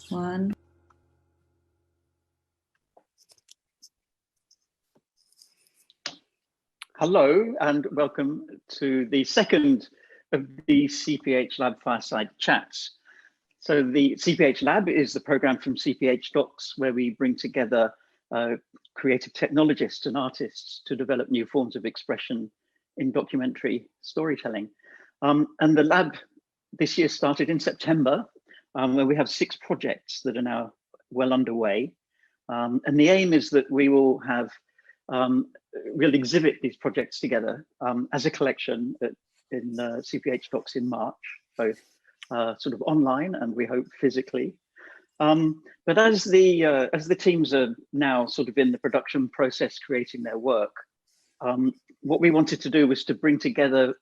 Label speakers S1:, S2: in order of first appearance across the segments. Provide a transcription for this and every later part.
S1: One.
S2: Hello and welcome to the second of the Cph Lab Fireside Chats. So the Cph Lab is the program from Cph Docs where we bring together creative technologists and artists to develop new forms of expression in documentary storytelling. And the lab this year started in September, where we have 6 projects that are now well underway. And the aim is that we will have we'll exhibit these projects together as a collection in Cph Docs in March, both sort of online and we hope physically. But as the teams are now sort of in the production process creating their work, what we wanted to do was to bring together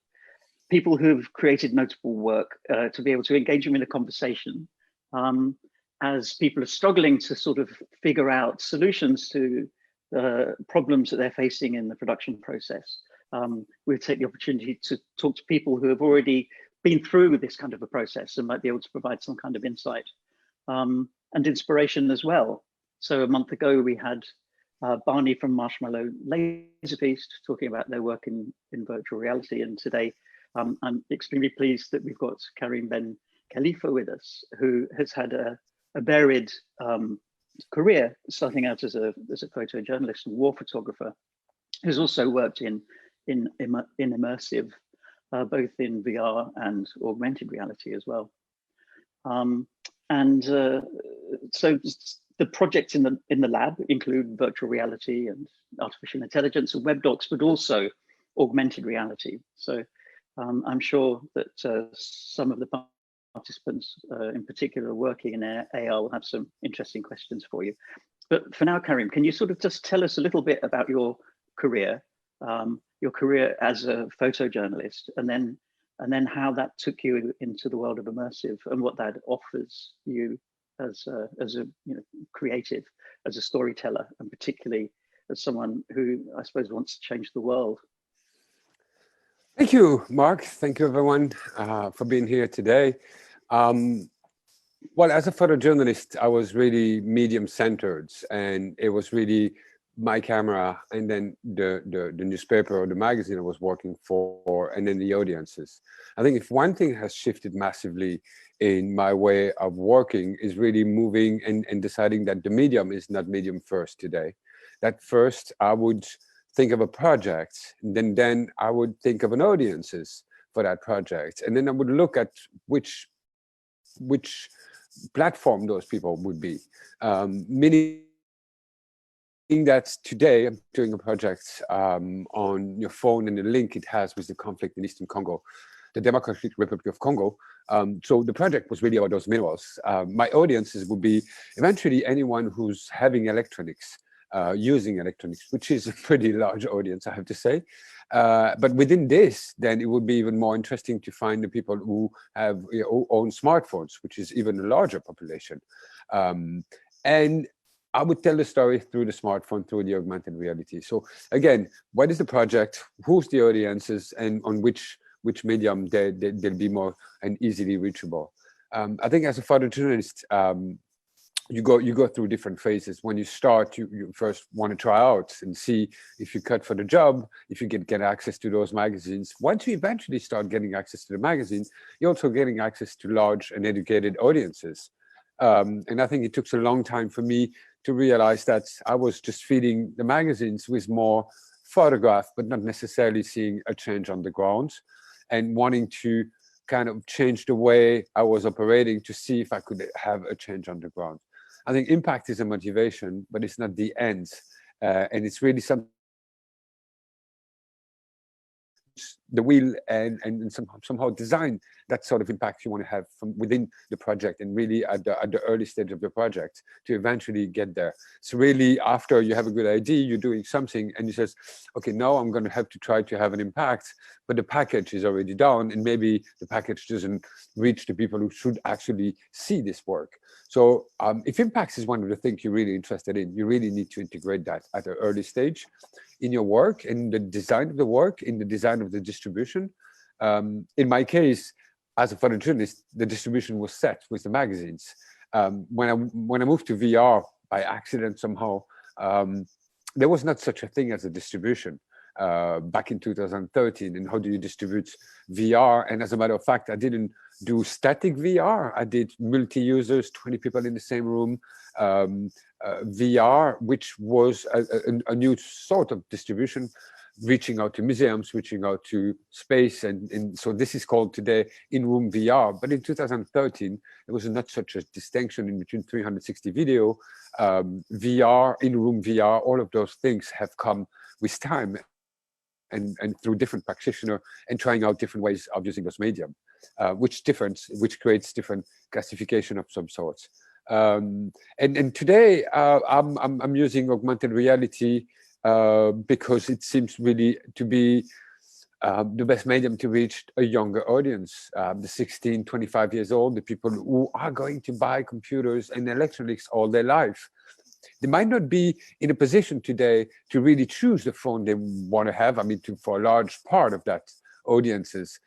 S2: people who've created notable work to be able to engage them in a conversation as people are struggling to sort of figure out solutions to problems that they're facing in the production process. We'll take the opportunity to talk to people who have already been through this kind of a process and might be able to provide some kind of insight and inspiration as well. So a month ago, we had Barney from Marshmallow Laserpiece talking about their work in virtual reality. And today, I'm extremely pleased that we've got Karim Ben Khelifa with us, who has had a varied career, starting out as a photojournalist and war photographer, who's also worked in immersive, both in VR and augmented reality as well. So the projects in the lab include virtual reality and artificial intelligence and web docs, but also augmented reality. So I'm sure that some of the participants in particular working in AR will have some interesting questions for you. But for now, Karim, can you sort of just tell us a little bit about your career as a photojournalist, and then how that took you into the world of immersive and what that offers you as a creative, as a storyteller, and particularly as someone who I suppose wants to change the world.
S3: Thank you, Mark. Thank you, everyone, for being here today. Well, as a photojournalist, I was really medium-centered, and it was really my camera and then the newspaper or the magazine I was working for, and then the audiences. I think if one thing has shifted massively in my way of working is really moving and deciding that the medium is not medium first today. That first I would think of a project, and then I would think of an audiences for that project, and then I would look at which platform those people would be. Meaning that today I'm doing a project on your phone and the link it has with the conflict in Eastern Congo, the Democratic Republic of Congo. So the project was really about those minerals. My audiences would be eventually anyone who's having electronics, using electronics, which is a pretty large audience, I have to say. But within this, then it would be even more interesting to find the people who have who own smartphones, which is even a larger population. And I would tell the story through the smartphone, through the augmented reality. So again, what is the project? Who's the audiences, and on which medium they'll be more and easily reachable? I think as a photojournalist, you go through different phases. When you start, you first want to try out and see if you cut for the job, if you get access to those magazines. Once you eventually start getting access to the magazine, you're also getting access to large and educated audiences. And I think it took a long time for me to realize that I was just feeding the magazines with more photograph, but not necessarily seeing a change on the ground, and wanting to kind of change the way I was operating to see if I could have a change on the ground. I think impact is a motivation, but it's not the end. And it's really something the wheel and somehow design that sort of impact you want to have from within the project, and really at the early stage of the project to eventually get there. So really after you have a good idea, you're doing something and you says, okay, now I'm going to have to try to have an impact, but the package is already done, and maybe the package doesn't reach the people who should actually see this work. So if impact is one of the things you're really interested in, you really need to integrate that at an early stage in your work, in the design of the work, in the design of the distribution. In my case, as a photojournalist, the distribution was set with the magazines. when I moved to VR by accident somehow, there was not such a thing as a distribution back in 2013. And how do you distribute VR? And as a matter of fact, I didn't do static VR. I did multi-users, 20 people in the same room, VR, which was a new sort of distribution, reaching out to museums, reaching out to space. And so this is called today in-room VR. But in 2013, there was not such a distinction in between 360 video, VR, in-room VR. All of those things have come with time and through different practitioners and trying out different ways of using those medium, which creates different classification of some sorts. And today I'm using augmented reality because it seems really to be the best medium to reach a younger audience, the 16, 25 years old, the people who are going to buy computers and electronics all their life. They might not be in a position today to really choose the phone they want to have. I mean, for a large part of that audiences,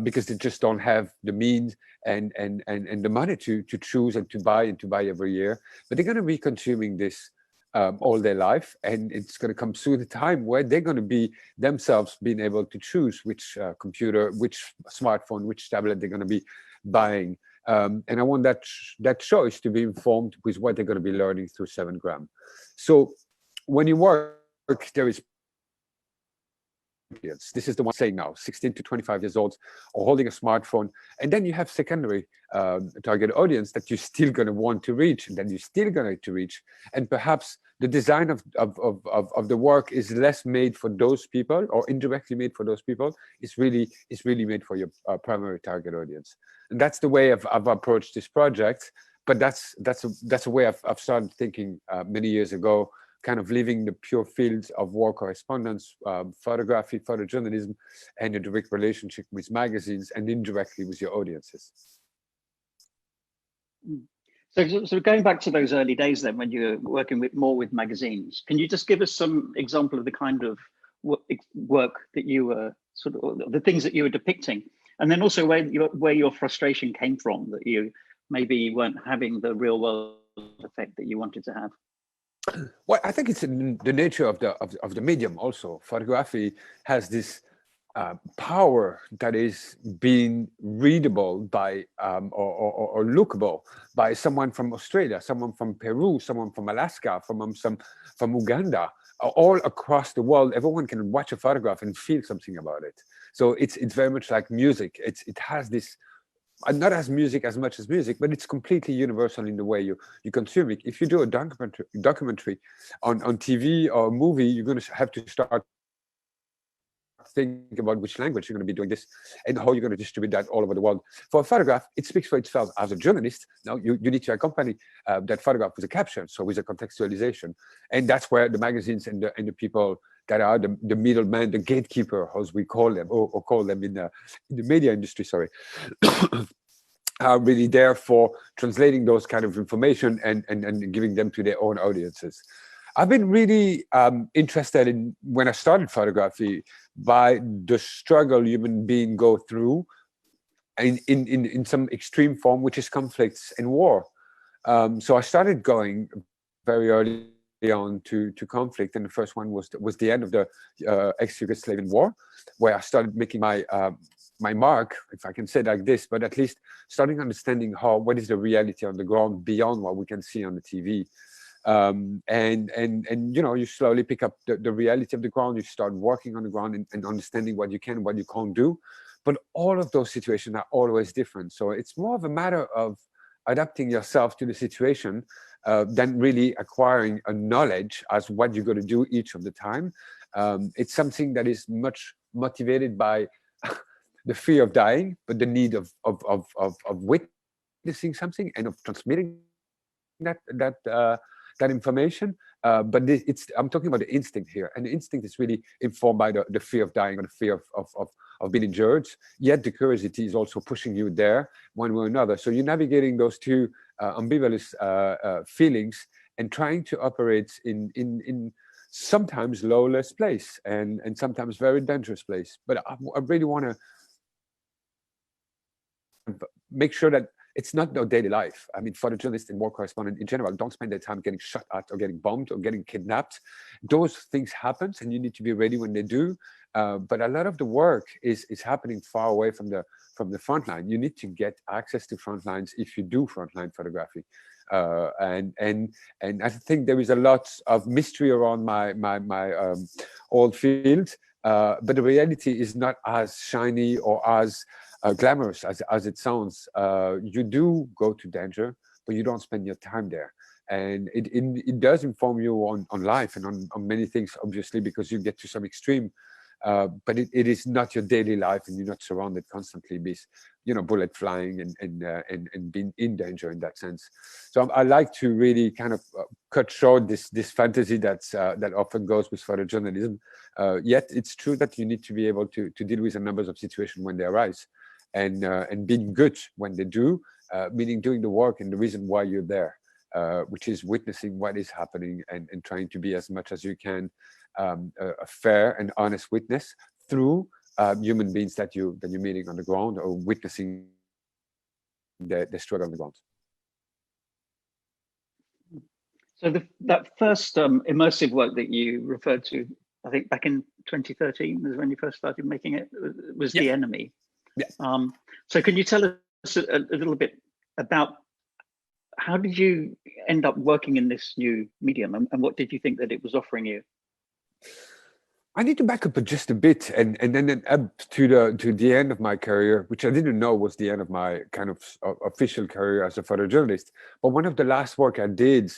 S3: because they just don't have the means and the money to choose and to buy every year. But they're going to be consuming this all their life, and it's going to come soon a time where they're going to be themselves being able to choose which computer, which smartphone, which tablet they're going to be buying. And I want that choice to be informed with what they're going to be learning through 7gram. So when you work, there is this is the one saying now, 16 to 25 years old, or holding a smartphone, and then you have secondary target audience that you're still going to want to reach, and then you're still going to reach, and perhaps the design of the work is less made for those people, or indirectly made for those people. It's really made for your primary target audience, and that's the way I've approached this project. But that's a way I've started thinking many years ago, kind of leaving the pure fields of war correspondence, photography, photojournalism, and a direct relationship with magazines and indirectly with your audiences.
S2: So going back to those early days then, when you were working more with magazines, can you just give us some example of the kind of work that you were the things that you were depicting, and then also where your frustration came from, that you maybe weren't having the real world effect that you wanted to have?
S3: Well, I think it's in the nature of the medium also. Photography has this power that is being readable by or lookable by someone from Australia, someone from Peru, someone from Alaska, from Uganda, all across the world. Everyone can watch a photograph and feel something about it. So it's very much like music. It has this. Not as music as much as music, but it's completely universal in the way you consume it. If you do a documentary on TV or a movie, you're going to have to start think about which language you're going to be doing this and how you're going to distribute that all over the world. For a photograph, it speaks for itself. As a journalist, now you need to accompany that photograph with a caption, so with a contextualization, and that's where the magazines and the people that are the middleman, the gatekeeper, as we call them, or call them in the media industry, sorry, are really there for translating those kind of information and giving them to their own audiences. I've been really interested in, when I started photography, by the struggle human beings go through in some extreme form, which is conflicts and war. So I started going very early on to conflict, and the first one was the end of the ex-Yugoslavian war, where I started making my mark, if I can say it like this, but at least starting understanding what is the reality on the ground beyond what we can see on the TV. And you know, you slowly pick up the reality of the ground. You start working on the ground and understanding what you can and what you can't do. But all of those situations are always different. So it's more of a matter of adapting yourself to the situation than really acquiring a knowledge as what you're going to do each of the time. It's something that is much motivated by the fear of dying, but the need of witnessing something and of transmitting that information. But I'm talking about the instinct here, and the instinct is really informed by the fear of dying or the fear of being injured. Yet the curiosity is also pushing you there one way or another. So you're navigating those two ambivalent feelings and trying to operate in sometimes lawless place and sometimes very dangerous place. But I really want to make sure that it's not their daily life. I mean, photojournalists and war correspondents in general don't spend their time getting shot at or getting bombed or getting kidnapped. Those things happen, and you need to be ready when they do. But a lot of the work is happening far away from the front line. You need to get access to front lines if you do frontline photography. And I think there is a lot of mystery around my old field, but the reality is not as shiny or as glamorous as it sounds. You do go to danger, but you don't spend your time there. And it does inform you on life and on many things, obviously, because you get to some extreme. But it is not your daily life, and you're not surrounded constantly with, bullet flying and being in danger in that sense. So I like to really kind of cut short this fantasy that often goes with photojournalism. Yet it's true that you need to be able to deal with a number of situations when they arise, and being good when they do, meaning doing the work and the reason why you're there, which is witnessing what is happening and trying to be as much as you can a fair and honest witness through human beings that you're meeting on the ground or witnessing the struggle on the ground.
S2: So that first immersive work that you referred to, I think back in 2013 was when you first started making it, was The Enemy.
S3: Yeah.
S2: So can you tell us a little bit about how did you end up working in this new medium, and what did you think that it was offering you?
S3: I need to back up just a bit and then up to the end of my career, which I didn't know was the end of my kind of official career as a photojournalist. But one of the last work I did,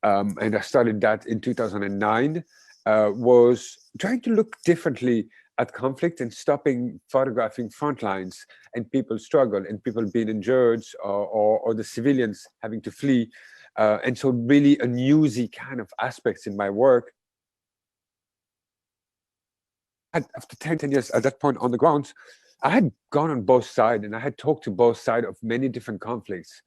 S3: and I started that in 2009, was trying to look differently at conflict and stopping photographing front lines and people struggle and people being injured or the civilians having to flee. And so really a newsy kind of aspects in my work. After 10 years at that point on the ground, I had gone on both sides and I had talked to both sides of many different conflicts.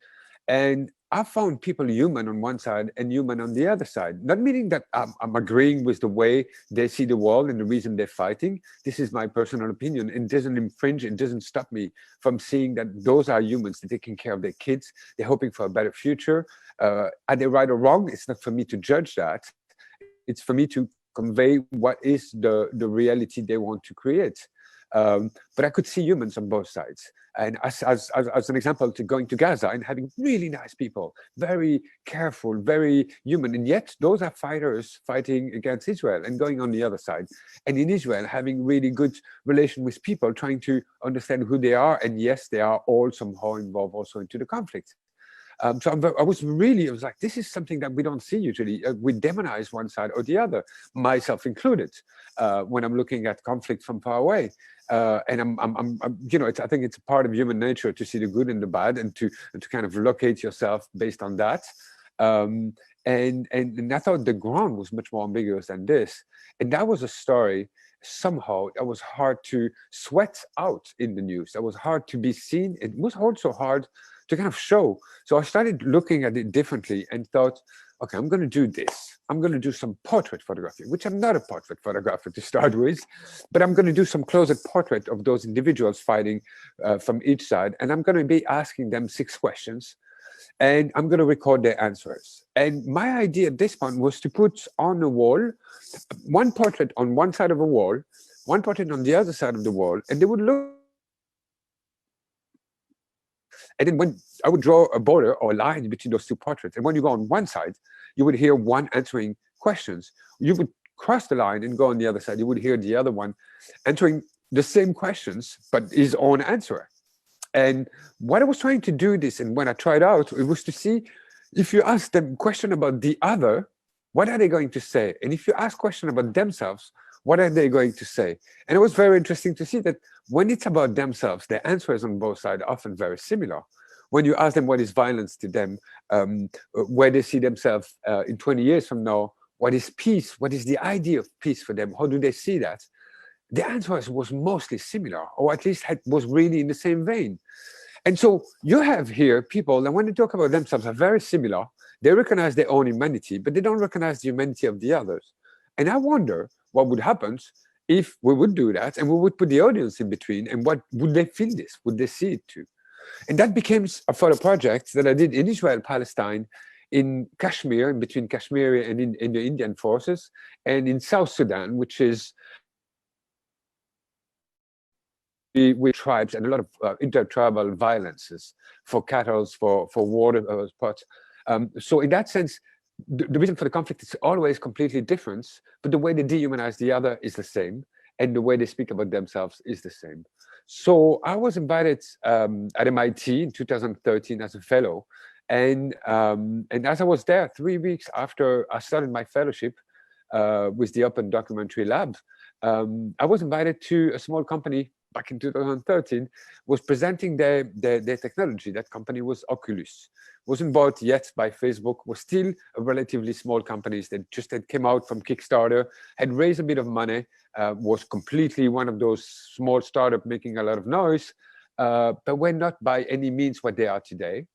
S3: And I found people human on one side and human on the other side. Not meaning that I'm agreeing with the way they see the world and the reason they're fighting. This is my personal opinion. It doesn't infringe, it doesn't stop me from seeing that those are humans. They're taking care of their kids. They're hoping for a better future. Are they right or wrong? It's not for me to judge that. It's for me to convey what is the reality they want to create. But I could see humans on both sides. And as an example, to going to Gaza and having really nice people, very careful, very human. And yet those are fighters fighting against Israel and going on the other side. And in Israel, having really good relation with people, trying to understand who they are. And yes, they are all somehow involved also into the conflict. So I was like, this is something that we don't see usually. We demonize one side or the other, myself included, when I'm looking at conflict from far away. And I think it's a part of human nature to see the good and the bad, and to kind of locate yourself based on that. And I thought the ground was much more ambiguous than this. And that was a story somehow that was hard to sweat out in the news. That was hard to be seen. It was also hard to kind of show. So I started looking at it differently and thought, okay, I'm going to do this. I'm going to do some portrait photography, which I'm not a portrait photographer to start with, but I'm going to do some closet portrait of those individuals fighting from each side. And I'm going to be asking them 6 questions, and I'm going to record their answers. And my idea at this point was to put on a wall, one portrait on one side of a wall, one portrait on the other side of the wall, and they would look. And then when I would draw a border or a line between those 2 portraits, and when you go on one side, you would hear one answering questions. You would cross the line and go on the other side. You would hear the other one answering the same questions, but his own answer. And what I was trying to do this, and when I tried out, it was to see if you ask them a question about the other, what are they going to say? And if you ask a question about themselves, what are they going to say? And it was very interesting to see that when it's about themselves, their answers on both sides are often very similar. When you ask them what is violence to them, where they see themselves in 20 years from now, what is peace? What is the idea of peace for them? How do they see that? The answers was mostly similar, or at least was really in the same vein. And so you have here people that when they talk about themselves are very similar. They recognize their own humanity, but they don't recognize the humanity of the others. And I wonder what would happen if we would do that and we would put the audience in between, and what would they feel this? Would they see it too? And that became a photo project that I did in Israel, Palestine, in Kashmir, in between Kashmir and in the Indian forces, and in South Sudan, which is with tribes and a lot of inter-tribal violences for cattle, for water spots. So in that sense, the reason for the conflict is always completely different, but the way they dehumanize the other is the same, and the way they speak about themselves is the same. So I was invited at MIT in 2013 as a fellow, and as I was there 3 weeks after I started my fellowship with the Open Documentary Lab, I was invited to a small company back in 2013, was presenting their technology. That company was Oculus. Wasn't bought yet by Facebook, was still a relatively small company that just had came out from Kickstarter, had raised a bit of money, was completely one of those small startups making a lot of noise, but were not by any means what they are today.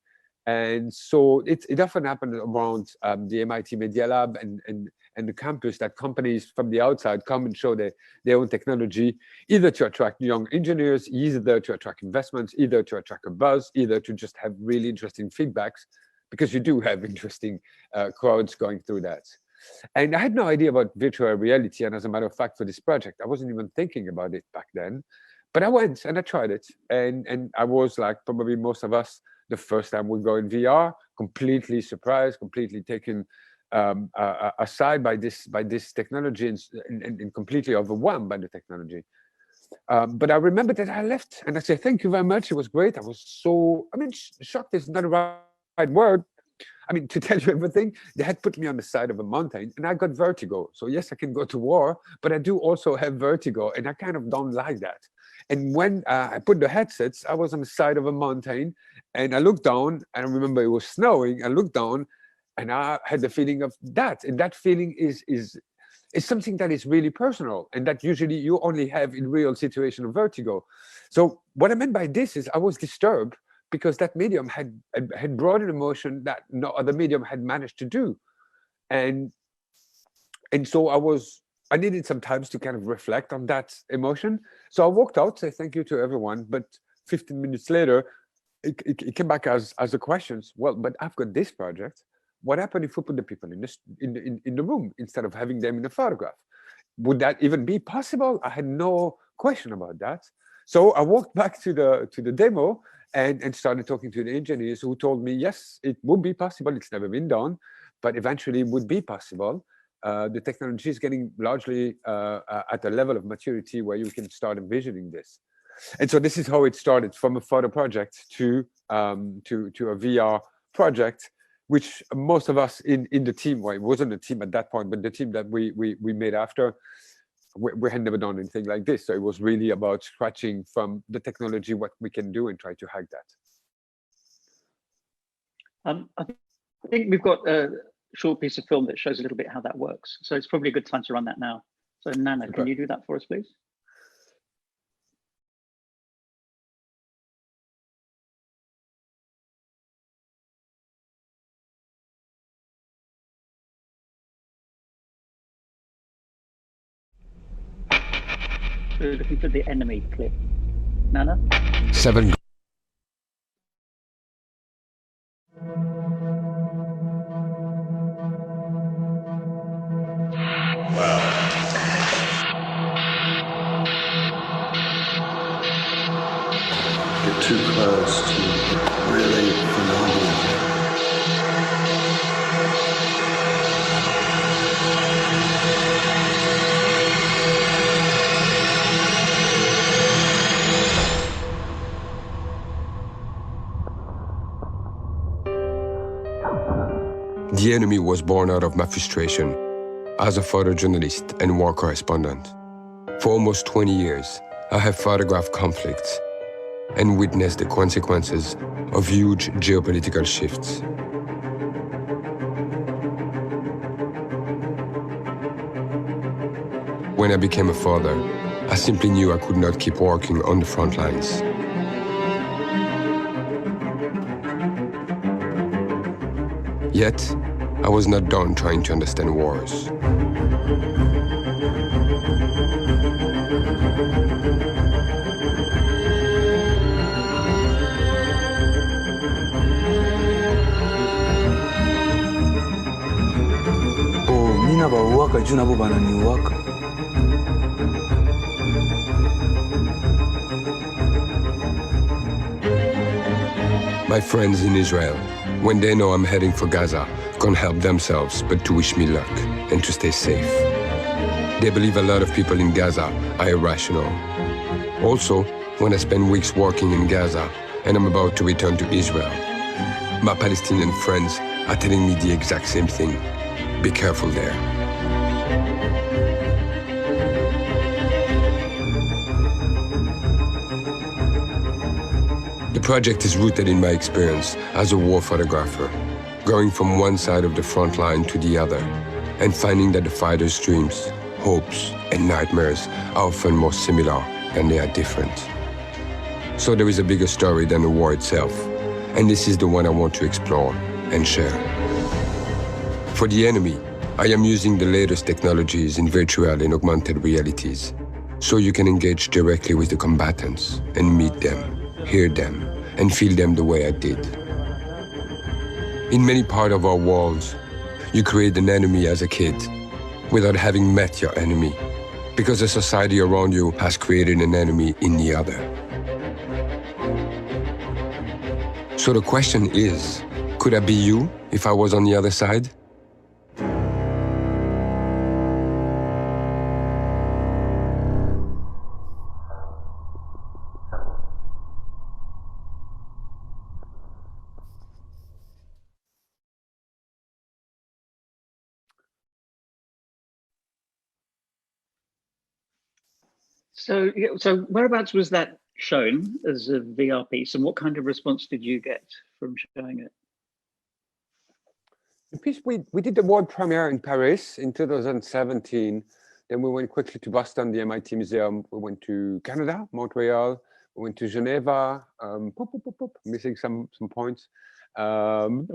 S3: And so it often happened around the MIT Media Lab and the campus that companies from the outside come and show their own technology, either to attract young engineers, either to attract investments, either to attract a buzz, either to just have really interesting feedbacks, because you do have interesting crowds going through that. And I had no idea about virtual reality. And as a matter of fact, for this project, I wasn't even thinking about it back then. But I went and I tried it. And I was like probably most of us, the first time we go in VR, completely surprised, completely taken aside by this technology and completely overwhelmed by the technology. But I remember that I left and I said, thank you very much. It was great. I was so, shocked is not the right word. To tell you everything, they had put me on the side of a mountain and I got vertigo. So yes, I can go to war, but I do also have vertigo and I kind of don't like that. And when I put the headsets, I was on the side of a mountain and I looked down, and I remember it was snowing. I looked down and I had the feeling of that. And that feeling is something that is really personal and that usually you only have in real situation of vertigo. So what I meant by this is I was disturbed because that medium had brought an emotion that no other medium had managed to do. And so I needed some time to kind of reflect on that emotion. So I walked out, say thank you to everyone, but 15 minutes later, it came back as a question. Well, but I've got this project. What happened if we put the people in the room instead of having them in a photograph? Would that even be possible? I had no question about that. So I walked back to the demo and started talking to the engineers who told me, yes, it would be possible. It's never been done, but eventually it would be possible. The technology is getting largely at a level of maturity where you can start envisioning this. And so this is how it started, from a photo project to a VR project, which most of us in the team, well, it wasn't a team at that point, but the team that we made after, we had never done anything like this. So it was really about scratching from the technology what we can do and try to hack that.
S2: I think we've got a short piece of film that shows a little bit how that works. So it's probably a good time to run that now. So Nana, can you do that for us, please? So we're looking for the enemy clip. Nana?
S3: 7.
S1: Get too close to really phenomenal.
S4: The enemy was born out of my frustration as a photojournalist and war correspondent. For almost 20 years, I have photographed conflicts and witnessed the consequences of huge geopolitical shifts. When I became a father, I simply knew I could not keep working on the front lines. Yet, I was not done trying to understand wars.
S5: juna bo bana ni waka.
S4: My friends in Israel, when they know I'm heading for Gaza, can't help themselves but to wish me luck and to stay safe. They believe a lot of people in Gaza are irrational. Also, when I spend weeks working in Gaza and I'm about to return to Israel, my Palestinian friends are telling me the exact same thing. Be careful there. The project is rooted in my experience as a war photographer, going from one side of the front line to the other, and finding that the fighters' dreams, hopes, and nightmares are often more similar than they are different. So there is a bigger story than the war itself, and this is the one I want to explore and share. For the enemy, I am using the latest technologies in virtual and augmented realities, so you can engage directly with the combatants and meet them, hear them, and feel them the way I did. In many parts of our worlds, you create an enemy as a kid without having met your enemy, because the society around you has created an enemy in the other. So the question is, could I be you if I was on the other side?
S2: So, yeah, so whereabouts was that shown as a VR piece, and what kind of response did you get from showing it?
S3: The piece we did the world premiere in Paris in 2017. Then we went quickly to Boston, the MIT Museum. We went to Canada, Montreal. We went to Geneva. Missing some points. And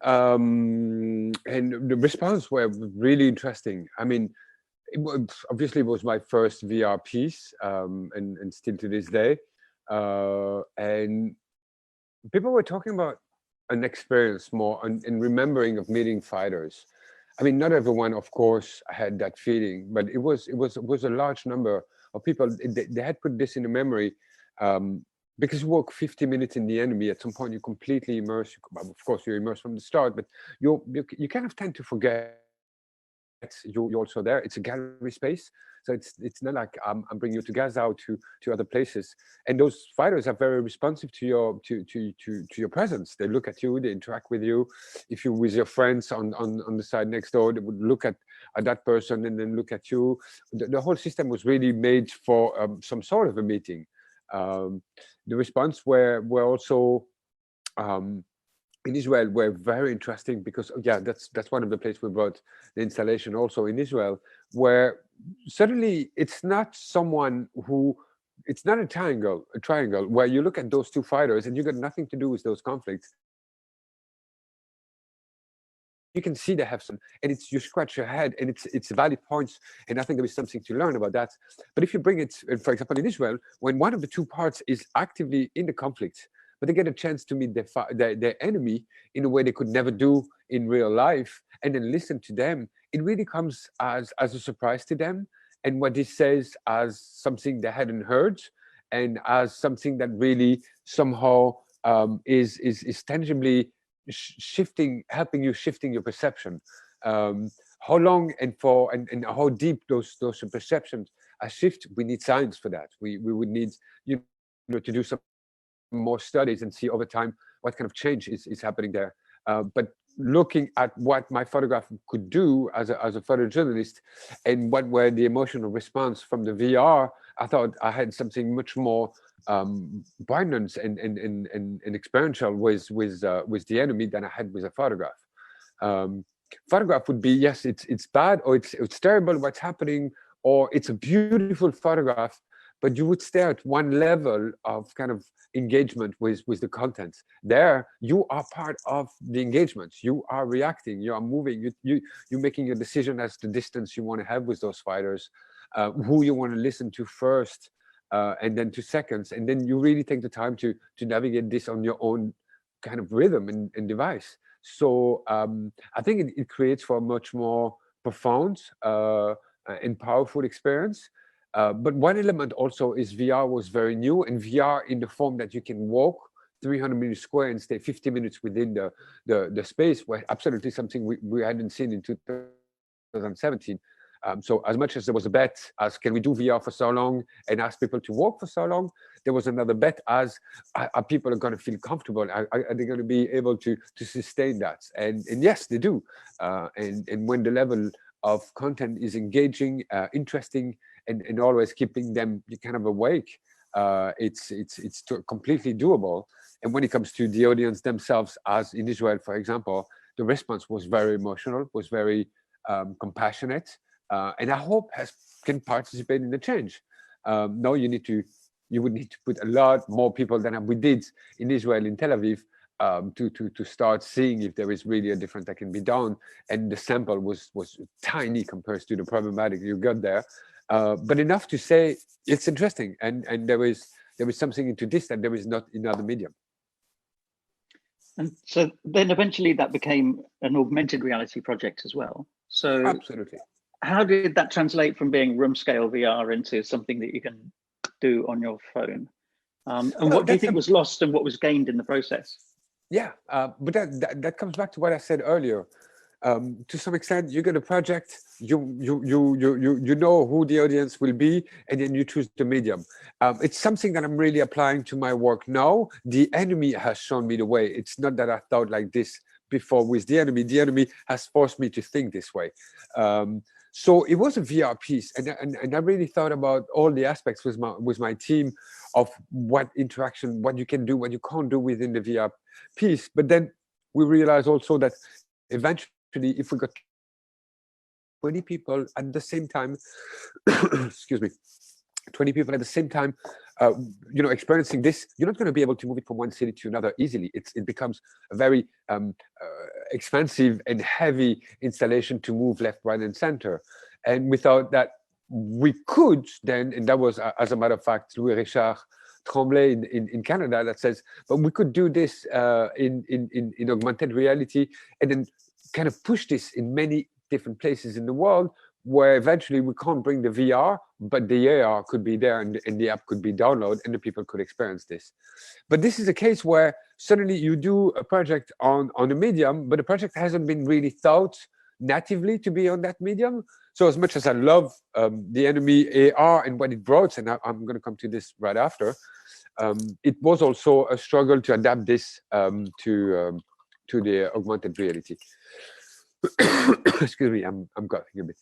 S3: the response were really interesting. I mean, obviously it was my first VR piece, and still to this day. And people were talking about an experience more in remembering of meeting fighters. I mean, not everyone, of course, had that feeling, but it was a large number of people. They had put this in the memory, because you walk 50 minutes in the enemy. At some point, you completely immerse. Of course, you're immersed from the start, but you kind of tend to forget you're also there. It's a gallery space, so it's not like I'm bringing you to Gaza or to other places. And those fighters are very responsive to your presence. They look at you, they interact with you. If you're with your friends on the side next door, they would look at that person and then look at you. The whole system was really made for some sort of a meeting. The response were also in Israel were very interesting, because that's one of the places we brought the installation also in Israel, where suddenly it's not it's not a triangle where you look at those two fighters and you got nothing to do with those conflicts. You can see they have some, and you scratch your head, and it's valid points, and I think there is something to learn about that. But if you bring it, for example, in Israel, when one of the two parts is actively in the conflict, but they get a chance to meet their enemy in a way they could never do in real life, and then listen to them, it really comes as a surprise to them, and what this says as something they hadn't heard, and as something that really somehow is tangibly helping you shifting your perception. How long and how deep those perceptions are shift, we need science for that. We would need to do some more studies and see over time what kind of change is happening there. But looking at what my photograph could do as a photojournalist, and what were the emotional response from the VR, I thought I had something much more poignant and experiential with the enemy than I had with a photograph. Photograph would be, yes, it's bad, or it's terrible what's happening, or it's a beautiful photograph, but you would stay at one level of kind of engagement with the content. There, you are part of the engagement. You are reacting, you are moving, you're making a decision as to the distance you want to have with those fighters, who you want to listen to first, and then 2 seconds. And then you really take the time to navigate this on your own kind of rhythm and device. So I think it creates for a much more profound and powerful experience. But one element also is VR was very new, and VR in the form that you can walk 300 meters square and stay 50 minutes within the space, was absolutely something we hadn't seen in 2017. So as much as there was a bet as can we do VR for so long and ask people to walk for so long, there was another bet as are people going to feel comfortable? Are they going to be able to sustain that? And yes, they do. And when the level of content is engaging, interesting, and always keeping them kind of awake, it's completely doable. And when it comes to the audience themselves, as in Israel, for example, the response was very emotional, was very compassionate, and I hope can participate in the change. No, you would need to put a lot more people than we did in Israel, in Tel Aviv, to start seeing if there is really a difference that can be done. And the sample was tiny compared to the problematic you got there, but enough to say it's interesting, and there is something into this that there is not in other medium.
S2: And so then eventually that became an augmented reality project as well. So
S3: absolutely.
S2: How did that translate from being room scale VR into something that you can do on your phone? And what do you think was lost and what was gained in the process?
S3: Yeah, but that comes back to what I said earlier. To some extent, you get a project, you know who the audience will be, and then you choose the medium. It's something that I'm really applying to my work now. The enemy has shown me the way. It's not that I thought like this before with the enemy. The enemy has forced me to think this way. So it was a VR piece, and I really thought about all the aspects with my team of what interaction, what you can do, what you can't do within the VR piece. But then we realized also that eventually, if we got 20 people at the same time, excuse me, 20 people at the same time, experiencing this, you're not going to be able to move it from one city to another easily. It becomes a very expensive and heavy installation to move left, right, and center. And without that, we could then, and that was, as a matter of fact, Louis Richard Tremblay in Canada that says, but we could do this in augmented reality, and then kind of push this in many different places in the world, where eventually we can't bring the VR, but the AR could be there, and the app could be downloaded, and the people could experience this. But this is a case where suddenly you do a project on a medium, but the project hasn't been really thought natively to be on that medium. So as much as I love the enemy AR and what it brought, and I'm going to come to this right after, it was also a struggle to adapt this to the augmented reality. Excuse me, I'm coughing a bit.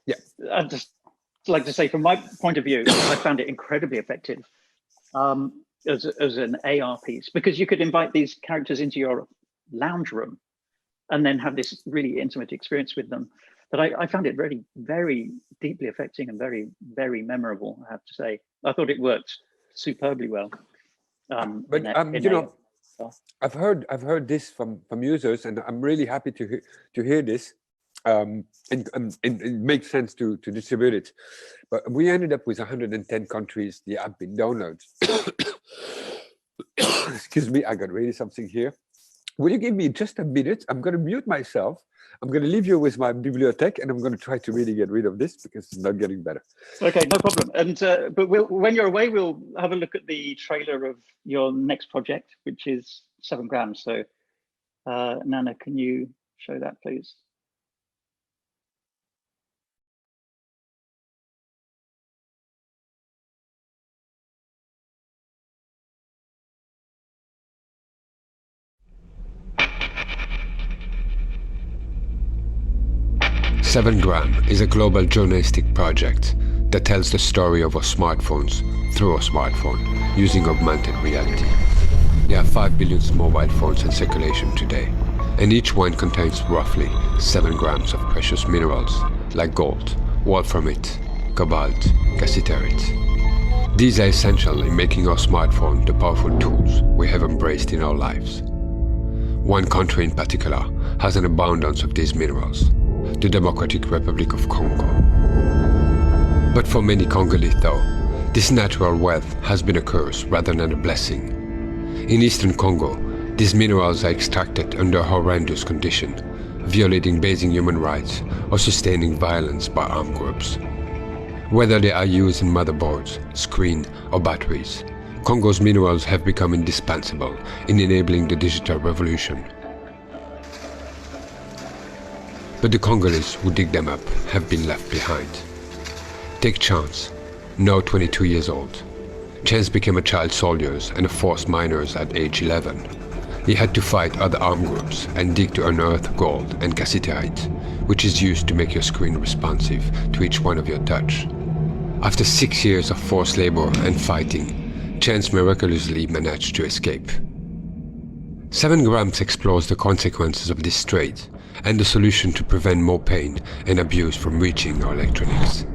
S3: Yeah,
S2: I'd just like to say, from my point of view, I found it incredibly effective as an AR piece, because you could invite these characters into your lounge room and then have this really intimate experience with them. But I found it very, very deeply affecting and very, very memorable, I have to say. I thought it worked superbly well.
S3: I've heard this from users, and I'm really happy to hear this. And it makes sense to distribute it. But we ended up with 110 countries the app been downloaded. Excuse me, I got really something here. Will you give me just a minute? I'm going to mute myself. I'm going to leave you with my bibliothèque, and I'm going to try to really get rid of this because it's not getting better.
S2: Okay, no problem. And but when you're away, we'll have a look at the trailer of your next project, which is 7 grams. So, Nana, can you show that, please?
S4: Seven Gram is a global journalistic project that tells the story of our smartphones through a smartphone using augmented reality. There are 5 billion mobile phones in circulation today, and each one contains roughly 7 grams of precious minerals like gold, wolframite, cobalt, cassiterite. These are essential in making our smartphone the powerful tools we have embraced in our lives. One country in particular has an abundance of these minerals, the Democratic Republic of Congo. But for many Congolese though, this natural wealth has been a curse rather than a blessing. In eastern Congo, these minerals are extracted under horrendous conditions violating basic human rights, or sustaining violence by armed groups. Whether they are used in motherboards, screen, or batteries, Congo's minerals have become indispensable in enabling the digital revolution. But the Congolese who dig them up have been left behind. Take Chance, now 22 years old. Chance became a child soldier and a forced miner at age 11. He had to fight other armed groups and dig to unearth gold and cassiterite, which is used to make your screen responsive to each one of your touch. After 6 years of forced labor and fighting, Chance miraculously managed to escape. 7 Grams explores the consequences of this trade and the solution to prevent more pain and abuse from reaching our electronics.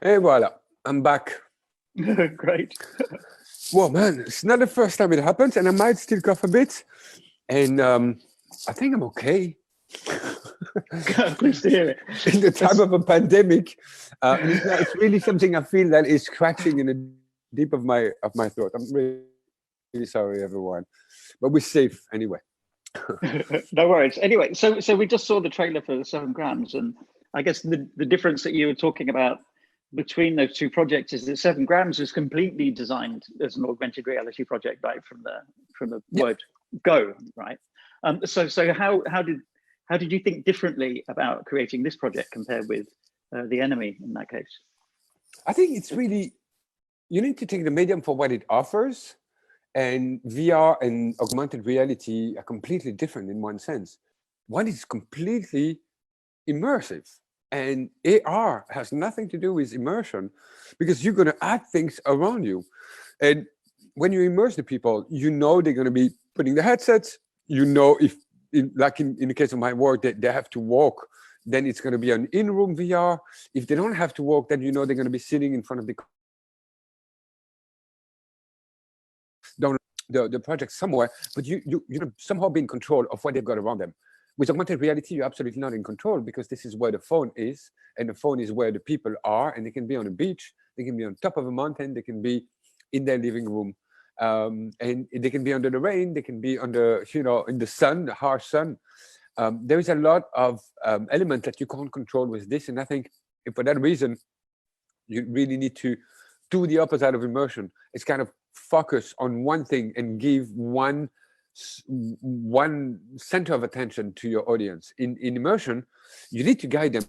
S3: Et voilà, I'm back.
S2: Great.
S3: Well, man, it's not the first time it happens, and I might still cough a bit. And I think I'm okay.
S2: Pleased to hear it.
S3: In the time of a pandemic, it's really something I feel that is scratching in the deep of my throat. I'm really sorry, everyone, but we're safe anyway.
S2: No worries. Anyway, so we just saw the trailer for the 7 Grams, and I guess the difference that you were talking about between those two projects is that 7 Grams is completely designed as an augmented reality project, right, from the word go, right? So how did you think differently about creating this project compared with The Enemy in that case?
S3: I think it's really, you need to take the medium for what it offers, and VR and augmented reality are completely different in one sense. One is completely immersive, and AR has nothing to do with immersion, because you're going to add things around you. And when you immerse the people, you know they're going to be putting the headsets, you know, if like in the case of my work, they have to walk, then it's going to be an in-room VR. If they don't have to walk, then you know they're going to be sitting in front of the project somewhere, but you somehow be in control of what they've got around them. With augmented reality, you're absolutely not in control, because this is where the phone is, and the phone is where the people are, and they can be on a beach, they can be on top of a mountain, they can be in their living room, and they can be under the rain, they can be under, in the sun, the harsh sun. There is a lot of elements that you can't control with this, and I think for that reason, you really need to do the opposite of immersion. It's kind of focus on one thing and give one center of attention to your audience. In immersion, you need to guide them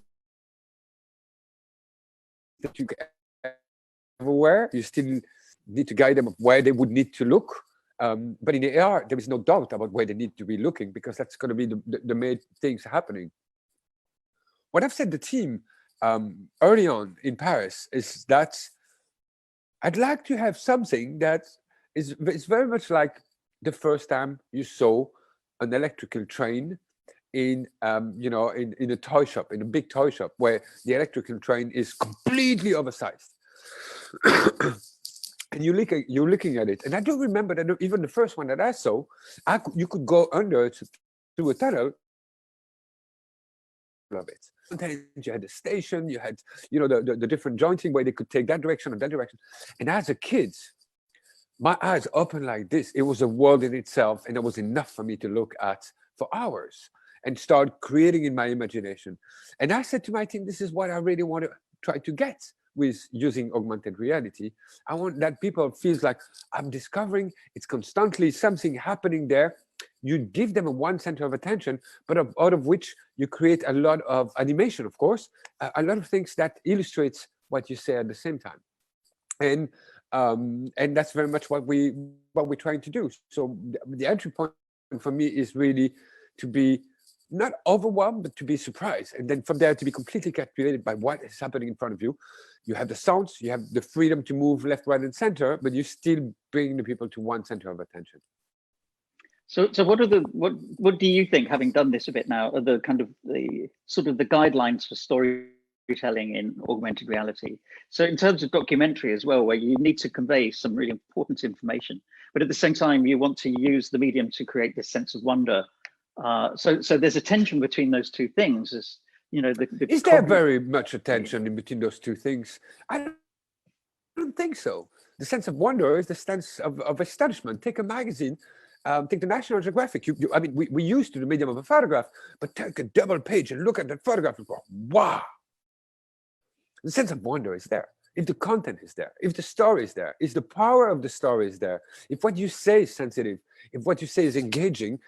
S3: that you everywhere. You still need to guide them of where they would need to look. But in AR, there is no doubt about where they need to be looking, because that's going to be the main things happening. What I've said to the team early on in Paris is that I'd like to have something that is very much like the first time you saw an electrical train in in a toy shop, in a big toy shop, where the electrical train is completely oversized. And you're looking at it, and I do remember that even the first one that I saw, you could go under through a tunnel of it. Sometimes you had the station, you had the different jointing where they could take that direction or that direction. And as a kid, my eyes opened like this. It was a world in itself, and it was enough for me to look at for hours and start creating in my imagination. And I said to my team, this is what I really want to try to get with using augmented reality. I want that people feels like I'm discovering, it's constantly something happening there. You give them a one center of attention, but out of which you create a lot of animation, of course, a lot of things that illustrates what you say at the same time. And that's very much what we're trying to do. So the entry point for me is really to be not overwhelmed, but to be surprised. And then from there to be completely captivated by what is happening in front of you. You have the sounds, you have the freedom to move left, right, and center, but you still bring the people to one center of attention.
S2: So what do you think, having done this a bit now, are the sort of the guidelines for storytelling in augmented reality? So in terms of documentary as well, where you need to convey some really important information, but at the same time you want to use the medium to create this sense of wonder. So there's a tension between those two things you know, the
S3: is there very much attention in between those two things? I don't think so. The sense of wonder is the sense of astonishment. Take a magazine, take the National Geographic. I mean, we used to the medium of a photograph, but take a double page and look at that photograph and go, wow. The sense of wonder is there. If the content is there, if the story is there, if the power of the story is there, if what you say is sensitive, if what you say is engaging,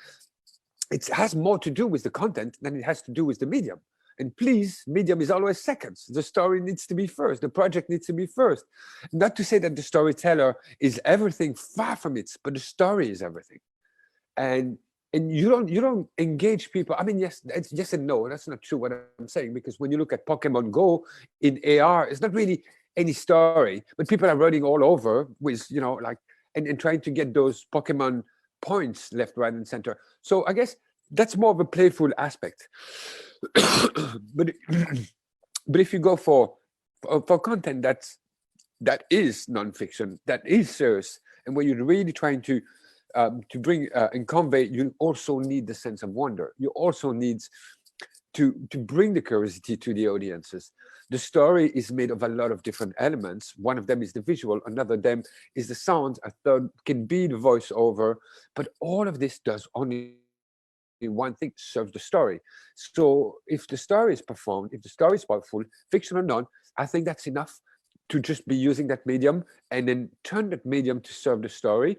S3: it has more to do with the content than it has to do with the medium. And please, medium is always seconds. The story needs to be first. The project needs to be first. Not to say that the storyteller is everything, far from it, but the story is everything. And you don't engage people. I mean, yes, it's yes and no. That's not true what I'm saying, because when you look at Pokemon Go in AR, it's not really any story, but people are running all over with, you know, like, and trying to get those Pokemon points left, right, and center. So I guess that's more of a playful aspect. but if you go for content that is nonfiction, that is serious, and where you're really trying to bring and convey, you also need the sense of wonder. You also need to bring the curiosity to the audiences. The story is made of a lot of different elements. One of them is the visual, another of them is the sound, a third can be the voiceover, but all of this does only one thing: serve the story. So if the story is performed, if the story is powerful, fiction or not, I think that's enough to just be using that medium and then turn that medium to serve the story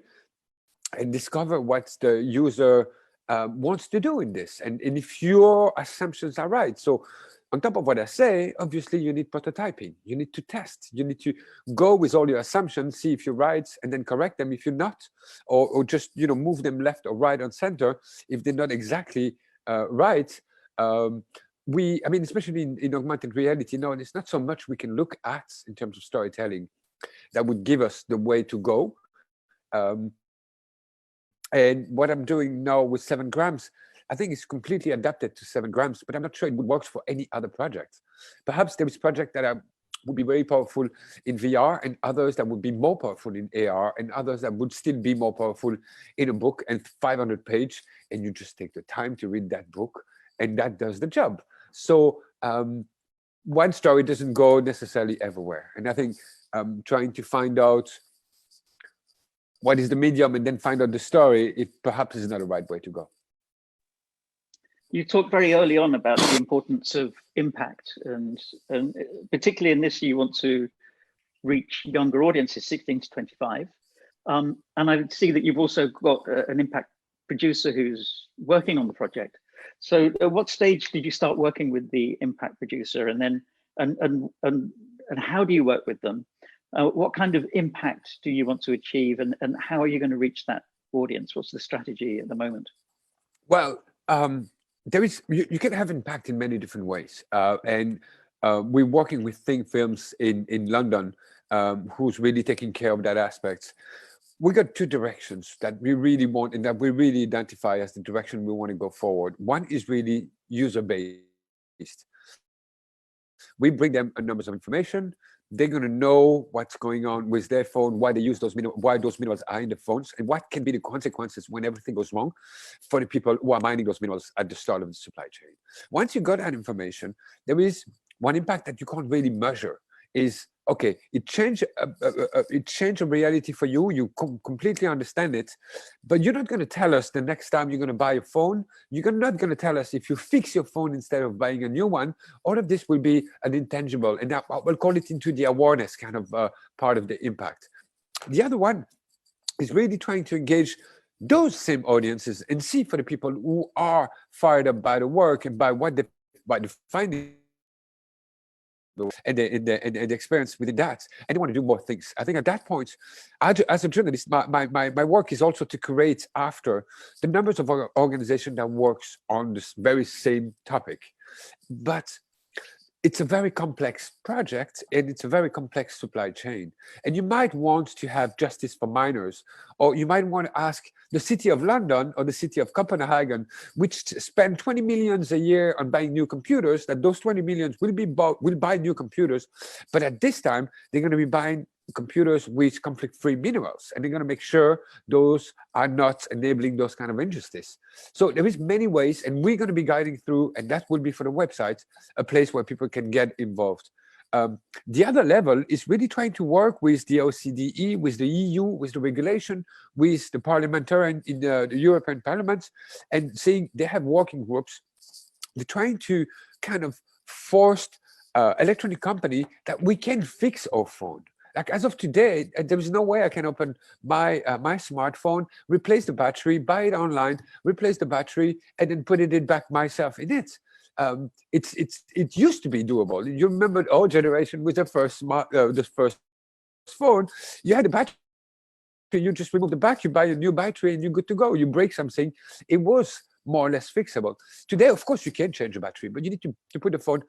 S3: and discover what the user wants to do in this. And if your assumptions are right. So on top of what I say, obviously you need prototyping. You need to test. You need to go with all your assumptions, see if you're right, and then correct them if you're not, or just, you know, move them left or right or center if they're not exactly right. I mean, especially in augmented reality, no, it's not so much we can look at in terms of storytelling that would give us the way to go. And what I'm doing now with 7 grams, I think it's completely adapted to 7 grams, but I'm not sure it would work for any other project. Perhaps there is projects that would be very powerful in VR, and others that would be more powerful in AR, and others that would still be more powerful in a book and 500 page, and you just take the time to read that book, and that does the job. So one story doesn't go necessarily everywhere. And I think trying to find out what is the medium and then find out the story, it perhaps is not the right way to go.
S2: You talked very early on about the importance of impact, and particularly in this, you want to reach younger audiences, 16 to 25. And I see that you've also got an impact producer who's working on the project. So at what stage did you start working with the impact producer, and then and how do you work with them? What kind of impact do you want to achieve, and how are you going to reach that audience? What's the strategy at the moment?
S3: Well, there is, you can have impact in many different ways. And we're working with Think Films in London, who's really taking care of that aspect. We got 2 directions that we really want, and that we really identify as the direction we want to go forward. One is really user-based. We bring them a number of information. They're going to know what's going on with their phone, why they use those minerals, why those minerals are in the phones, and what can be the consequences when everything goes wrong for the people who are mining those minerals at the start of the supply chain. Once you got that information, there is one impact that you can't really measure. Is okay, it changed a reality for you. You completely understand it, but you're not going to tell us the next time you're going to buy a phone. You're not going to tell us if you fix your phone instead of buying a new one. All of this will be an intangible, and we'll call it into the awareness kind of part of the impact. The other one is really trying to engage those same audiences and see for the people who are fired up by the work and by what by the findings and the experience within that, and they want to do more things. I think at that point, as a journalist, my work is also to create after the numbers of organizations that works on this very same topic. But it's a very complex project, and it's a very complex supply chain. And you might want to have justice for miners, or you might want to ask the city of London or the city of Copenhagen, which spend 20 millions a year on buying new computers, that those 20 millions will buy new computers, but at this time they're going to be buying computers with conflict-free minerals, and they're going to make sure those are not enabling those kind of injustice. So there is many ways, and we're going to be guiding through, and that will be for the website, a place where people can get involved. The other level is really trying to work with the OCDE, with the EU, with the regulation, with the parliamentarian in the European Parliament, and saying they have working groups. They're trying to kind of force electronic company that we can fix our phone. Like as of today, there is no way I can open my my smartphone, replace the battery, buy it online, replace the battery, and then put it back myself in it. It used to be doable. You remember our generation with the first phone, you had a battery, you just remove the back, you buy a new battery, and you're good to go. You break something, it was more or less fixable. Today, of course, you can change the battery, but you need to put the phone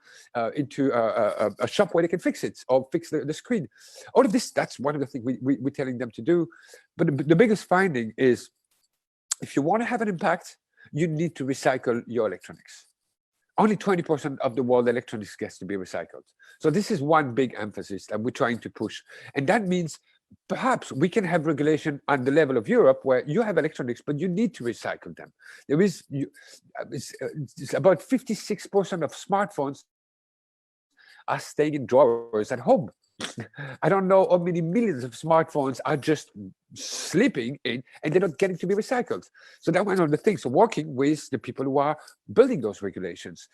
S3: into a shop where they can fix it or fix the screen. All of this, that's one of the things we're telling them to do. But the biggest finding is, if you want to have an impact, you need to recycle your electronics. Only 20% of the world electronics gets to be recycled. So this is one big emphasis that we're trying to push. And that means perhaps we can have regulation on the level of Europe where you have electronics, but you need to recycle them. There is, it's about 56% of smartphones are staying in drawers at home. I don't know how many millions of smartphones are just sleeping in and they're not getting to be recycled. So that's one of the things. So working with the people who are building those regulations,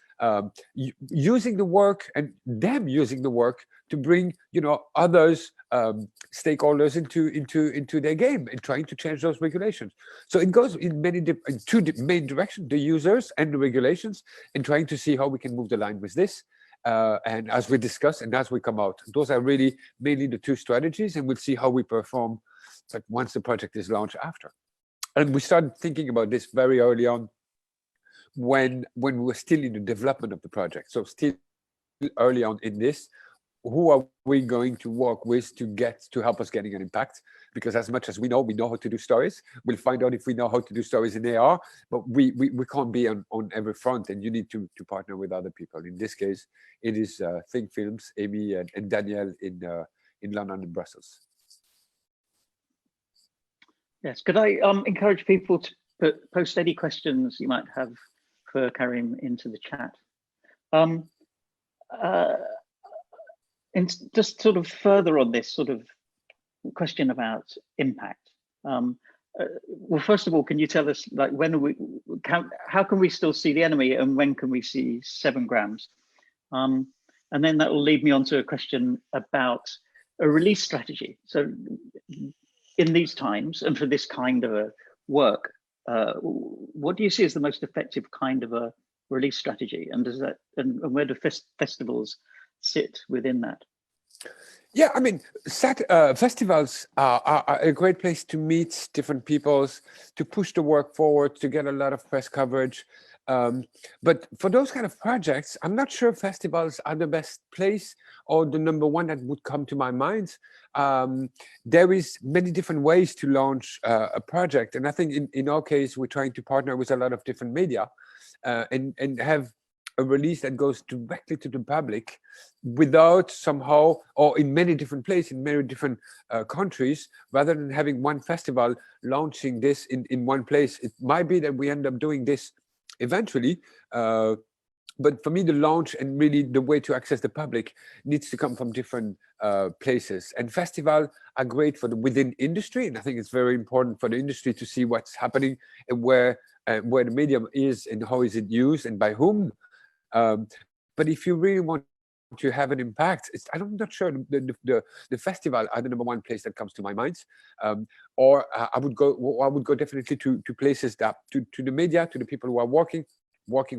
S3: using the work and them using the work to bring, you know, others, stakeholders into their game and trying to change those regulations. So it goes in two main directions: the users and the regulations, and trying to see how we can move the line with this. And as we discuss and as we come out, those are really mainly the two strategies, and we'll see how we perform but once the project is launched after. And we started thinking about this very early on when we were still in the development of the project. So still early on in this, who are we going to work with to help us getting an impact? Because as much as we know how to do stories, we'll find out if we know how to do stories in AR, but we can't be on every front, and you need to partner with other people. In this case, it is Think Films, Amy and Danielle in London and Brussels.
S2: Yes, could I encourage people to post any questions you might have for Karim into the chat? And just sort of further on this sort of question about impact. Well, first of all, can you tell us, like, how can we still see the enemy, and when can we see 7 grams? And then that will lead me on to a question about a release strategy. So in these times and for this kind of a work, what do you see as the most effective kind of a release strategy? And does that, and where do festivals sit within that?
S3: Yeah, I mean, festivals are a great place to meet different peoples, to push the work forward, to get a lot of press coverage. But for those kind of projects, I'm not sure festivals are the best place or the number one that would come to my mind. There is many different ways to launch a project. And I think in our case, we're trying to partner with a lot of different media and have a release that goes directly to the public without somehow, or in many different places, in many different countries, rather than having one festival launching this in one place. It might be that we end up doing this eventually, but for me, the launch and really the way to access the public needs to come from different places. And festivals are great for the within industry, and I think it's very important for the industry to see what's happening and where the medium is and how is it used and by whom. But if you really want to have an impact, I'm not sure the festival are the number one place that comes to my mind. Or I would go definitely to places that to the media, to the people who are working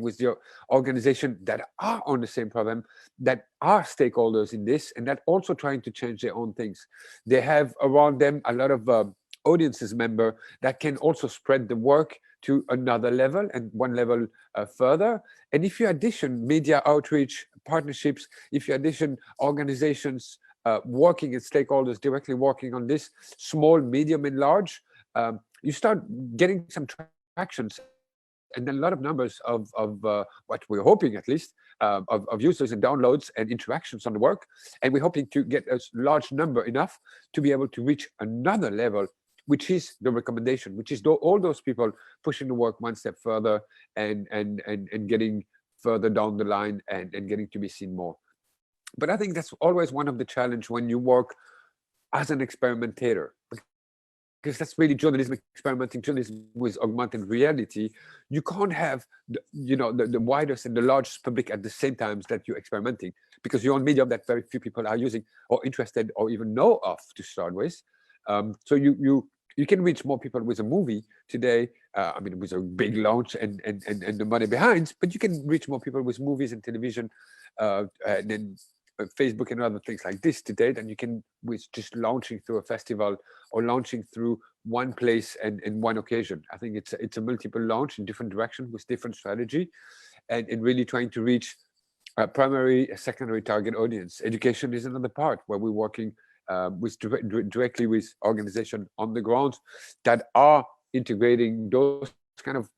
S3: with the organization that are on the same problem, that are stakeholders in this, and that also trying to change their own things. They have around them a lot of audiences member that can also spread the work to another level and one level further. And if you addition media outreach partnerships, if you addition organizations working and stakeholders directly working on this, small, medium, and large, you start getting some tractions. and then a lot of numbers of what we're hoping, at least, of users and downloads and interactions on the work. And we're hoping to get a large number enough to be able to reach another level, which is the recommendation, which is all those people pushing the work one step further and getting further down the line and getting to be seen more. But I think that's always one of the challenge when you work as an experimentator, because that's really journalism, experimenting journalism with augmented reality. You can't have the widest and the largest public at the same time that you're experimenting, because you're on medium that very few people are using or interested or even know of to start with. So you can reach more people with a movie today, I mean, with a big launch and the money behind, but you can reach more people with movies and television and then Facebook and other things like this today than you can with just launching through a festival or launching through one place and one occasion. I think it's a multiple launch in different directions with different strategy and really trying to reach a primary, a secondary target audience. Education is another part where we're working directly with organizations on the ground that are integrating those kind of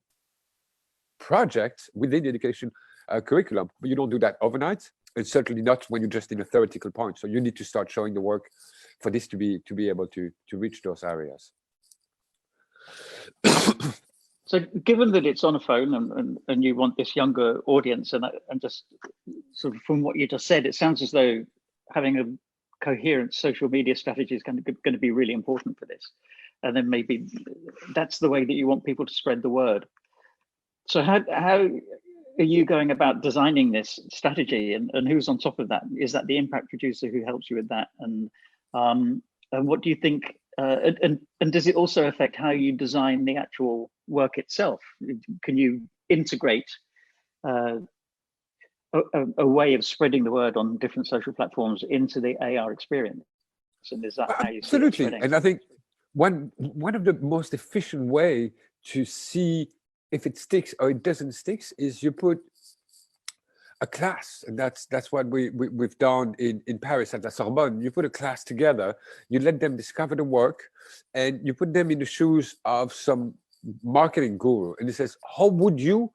S3: projects within the education curriculum. But you don't do that overnight, and certainly not when you're just in a theoretical point. So you need to start showing the work for this to be able to reach those areas.
S2: So given that it's on a phone and you want this younger audience, and just sort of from what you just said, it sounds as though having a coherent social media strategy is going to be really important for this. And then maybe that's the way that you want people to spread the word. So how are you going about designing this strategy, and who's on top of that? Is that the impact producer who helps you with that? And what do you think, and does it also affect how you design the actual work itself? Can you integrate a way of spreading the word on different social platforms into the AR experience? And is that how you see it
S3: absolutely?
S2: spreading?
S3: And I think one of the most efficient way to see if it sticks or it doesn't stick is you put a class, and that's what we've done in Paris at the Sorbonne. You put a class together, you let them discover the work, and you put them in the shoes of some marketing guru, and it says, how would you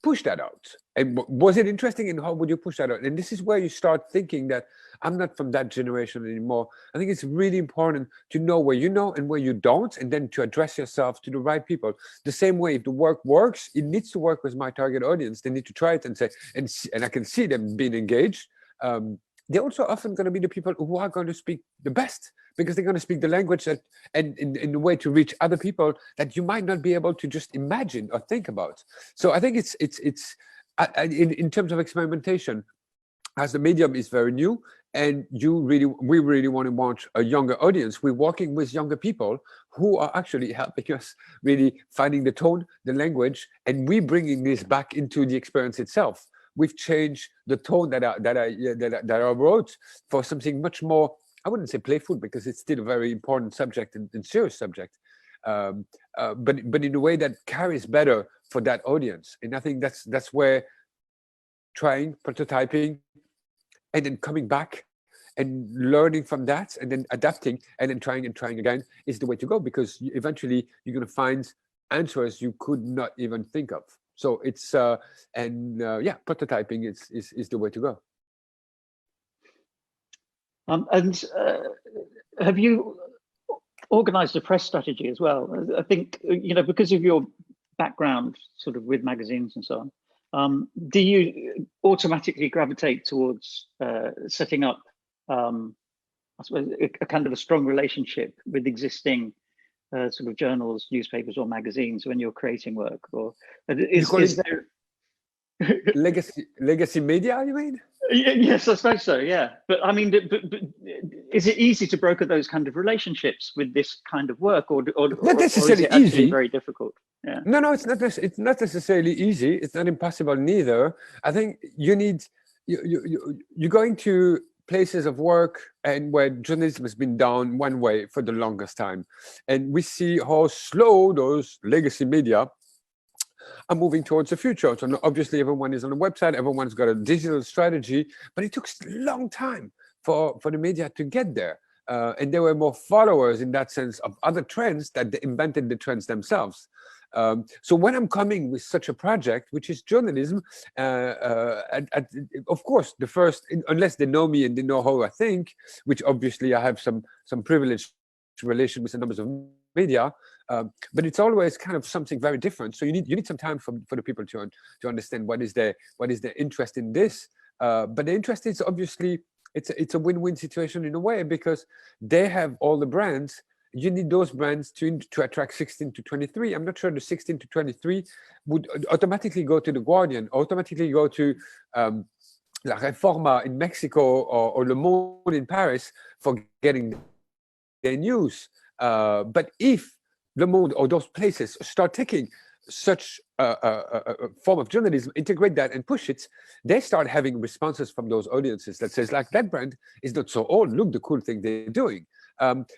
S3: push that out? And was it interesting, and how would you push that out? And this is where you start thinking that I'm not from that generation anymore. I think it's really important to know where you know and where you don't, and then to address yourself to the right people. The same way, if the work works, it needs to work with my target audience. They need to try it and say, and I can see them being engaged. They're also often going to be the people who are going to speak the best, because they're going to speak the language that, and in a way to reach other people that you might not be able to just imagine or think about. So I think it's in terms of experimentation, as the medium is very new, and we really want to launch a younger audience. We're working with younger people who are actually helping us really finding the tone, the language, and we bringing this back into the experience itself. We've changed the tone that I wrote for something much more, I wouldn't say playful, because it's still a very important subject and serious subject, but in a way that carries better for that audience. And I think that's where trying, prototyping, and then coming back and learning from that, and then adapting, and then trying again is the way to go, because eventually you're going to find answers you could not even think of. So it's prototyping is the way to go.
S2: And have you organized a press strategy as well? I think, because of your background sort of with magazines and so on, do you automatically gravitate towards setting up, I suppose, a kind of a strong relationship with existing sort of journals, newspapers, or magazines when you're creating work? Or is there
S3: legacy media, you mean?
S2: Yes, I suppose so. Yeah, but I mean, but is it easy to broker those kind of relationships with this kind of work, or
S3: not necessarily
S2: or is it
S3: easy?
S2: Very difficult. Yeah.
S3: No, it's not. It's not necessarily easy. It's not impossible neither. I think you need you're going to places of work and where journalism has been done one way for the longest time, and we see how slow those legacy media are moving towards the future. So obviously everyone is on a website, everyone's got a digital strategy, but it took a long time for the media to get there. And there were more followers in that sense of other trends that they invented the trends themselves. So when I'm coming with such a project, which is journalism, of course, the first, unless they know me and they know how I think, which obviously I have some privileged relation with the numbers of media, but it's always kind of something very different. So you need some time for the people to understand what is their interest in this. But the interest is obviously it's a win-win situation in a way, because they have all the brands. You need those brands to attract 16 to 23. I'm not sure the 16 to 23 would automatically go to The Guardian, automatically go to La Reforma in Mexico, or Le Monde in Paris for getting their news. But if Le Monde or those places start taking such a form of journalism, integrate that and push it, they start having responses from those audiences that says, like, that brand is not so old, look the cool thing they're doing.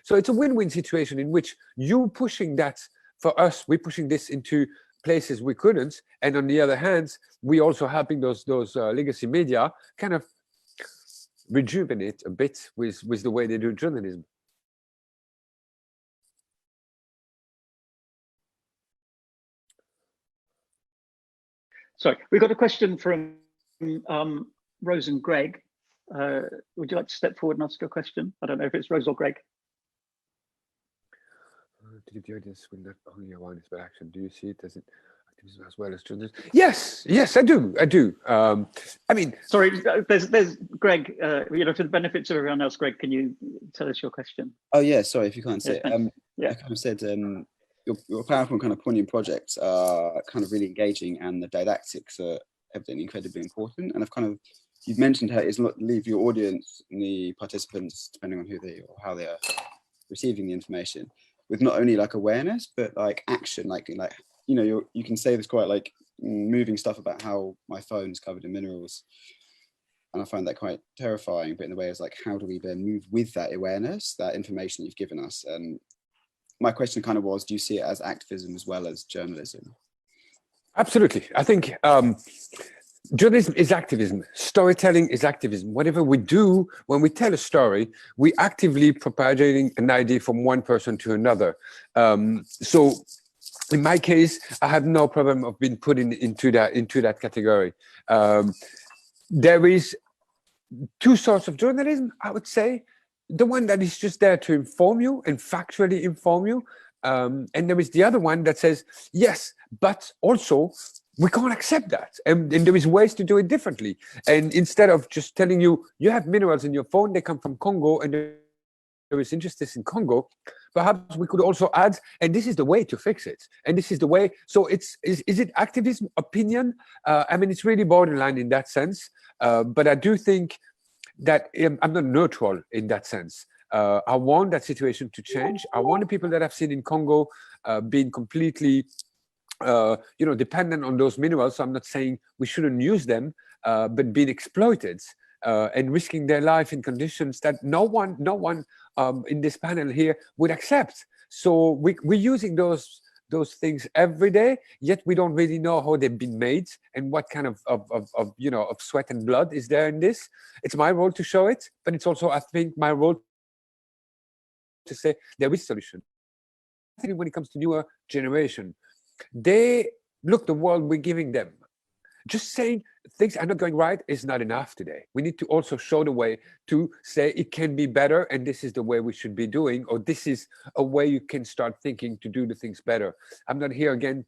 S3: So it's a win-win situation in which you pushing that for us, we're pushing this into places we couldn't, and on the other hand, we also helping those legacy media kind of rejuvenate a bit with the way they do journalism.
S2: Sorry, we've got a question from Rose and Greg. Would you like to step forward and ask a question? I don't know if it's Rose or Greg.
S3: The audience will not only awareness but action. Do you see it as activism as well as journalism? Yes, I do. I mean, sorry,
S2: there's Greg. You know, for the benefits of everyone else, Greg, can you tell us your question?
S5: Oh yeah, sorry if you can't see it.
S2: Yeah,
S5: I kind of said your powerful and kind of poignant projects are kind of really engaging, and the didactics are evidently incredibly important. And you've mentioned how it's not leave your audience and the participants, depending on who they or how they are receiving the information, with not only like awareness but like action, like you know, you can say this quite like moving stuff about how my phone is covered in minerals, and I find that quite terrifying. But in the way is like, how do we then move with that awareness, that information you've given us? And my question kind of was, do you see it as activism as well as journalism?
S3: Absolutely. I think journalism is activism. Storytelling is activism. Whatever we do, when we tell a story, we actively propagating an idea from one person to another. So in my case, I have no problem of being put into that category. There is two sorts of journalism, I would say. The one that is just there to inform you and factually inform you. And there is the other one that says, yes, but also we can't accept that. And there is ways to do it differently. And instead of just telling you, you have minerals in your phone, they come from Congo, and there is injustice in Congo, perhaps we could also add, and this is the way to fix it. And this is the way. So is it activism, opinion? I mean, it's really borderline in that sense. But I do think that I'm not neutral in that sense. I want that situation to change. I want the people that I've seen in Congo being completely, dependent on those minerals. So I'm not saying we shouldn't use them, but being exploited and risking their life in conditions that no one in this panel here would accept. So we're using those things every day, yet we don't really know how they've been made and what kind of sweat and blood is there in this. It's my role to show it, but it's also, I think, my role to say there is a solution. I think when it comes to newer generation, they look the world we're giving them. Just saying things are not going right is not enough today. We need to also show the way to say it can be better, and this is the way we should be doing, or this is a way you can start thinking to do the things better. I'm not here again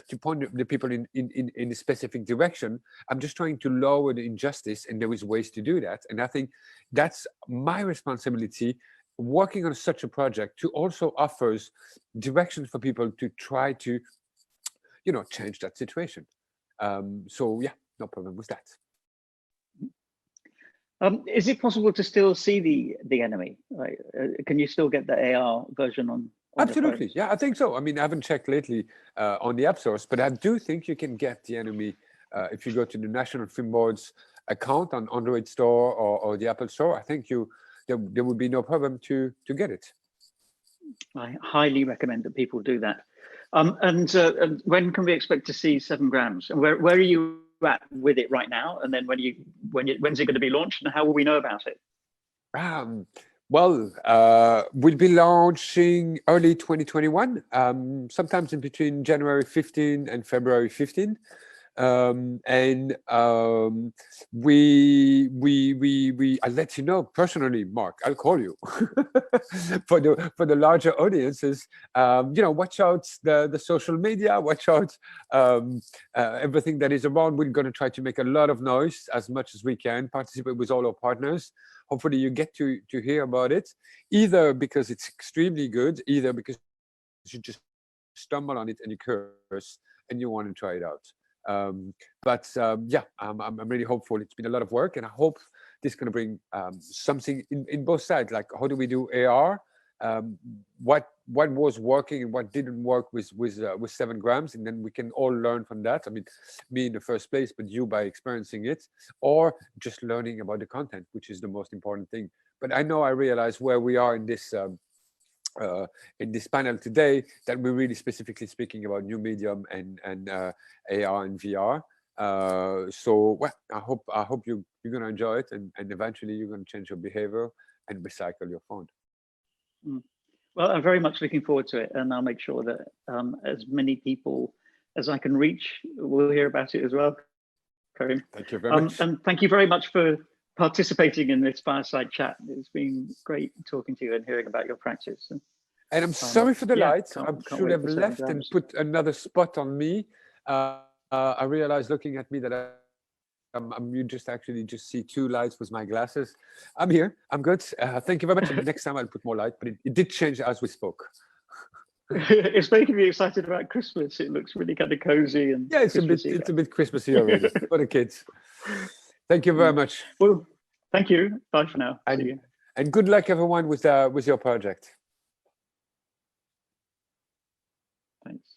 S3: to point the people in a specific direction. I'm just trying to lower the injustice, and there is ways to do that. And I think that's my responsibility, working on such a project, to also offers directions for people to try to, change that situation. So yeah, no problem with that.
S2: Is it possible to still see the enemy? Like, can you still get the AR version on
S3: Absolutely, yeah, I think so. I mean, I haven't checked lately on the app stores, but I do think you can get the enemy if you go to the National Film Board's account on Android Store or the Apple Store. I think there would be no problem to get it.
S2: I highly recommend that people do that. And when can we expect to see 7 grams? And where are you at with it right now? And then when's it going to be launched, and how will we know about it?
S3: Well, we'll be launching early 2021, sometimes in between January 15 and February 15. I'll let you know personally, Mark. I'll call you for the larger audiences. Watch out the social media. Watch out everything that is around. We're going to try to make a lot of noise as much as we can. Participate with all our partners. Hopefully, you get to hear about it, either because it's extremely good, either because you just stumble on it and you curse and you want to try it out. Yeah, I'm really hopeful. It's been a lot of work, and I hope this is going to bring something in both sides. Like, how do we do AR? What was working and what didn't work with 7 grams, and then we can all learn from that. I mean, me in the first place, but you by experiencing it, or just learning about the content, which is the most important thing. But I realize where we are in this panel today, that we're really specifically speaking about new medium and AR and VR. So well, I hope you're going to enjoy it, and eventually you're going to change your behavior and recycle your phone.
S2: Well, I'm very much looking forward to it, and I'll make sure that as many people as I can reach will hear about it as well. Karim,
S3: thank you very much.
S2: And thank you very much for participating in this fireside chat. It's been great talking to you and hearing about your practice.
S3: And I'm sorry for the lights. I
S2: can't
S3: should have left and put another spot on me. I realized looking at me that you just see 2 lights with my glasses. I'm here. I'm good. Thank you very much. And next time I'll put more light, but it did change as we spoke.
S2: It's making me excited about Christmas. It looks really kind of cozy and
S3: yeah, it's a bit Christmassy already for the kids. Thank you very much.
S2: Well, thank you. Bye for now.
S3: And,
S2: see you.
S3: And good luck, everyone, with your project.
S2: Thanks.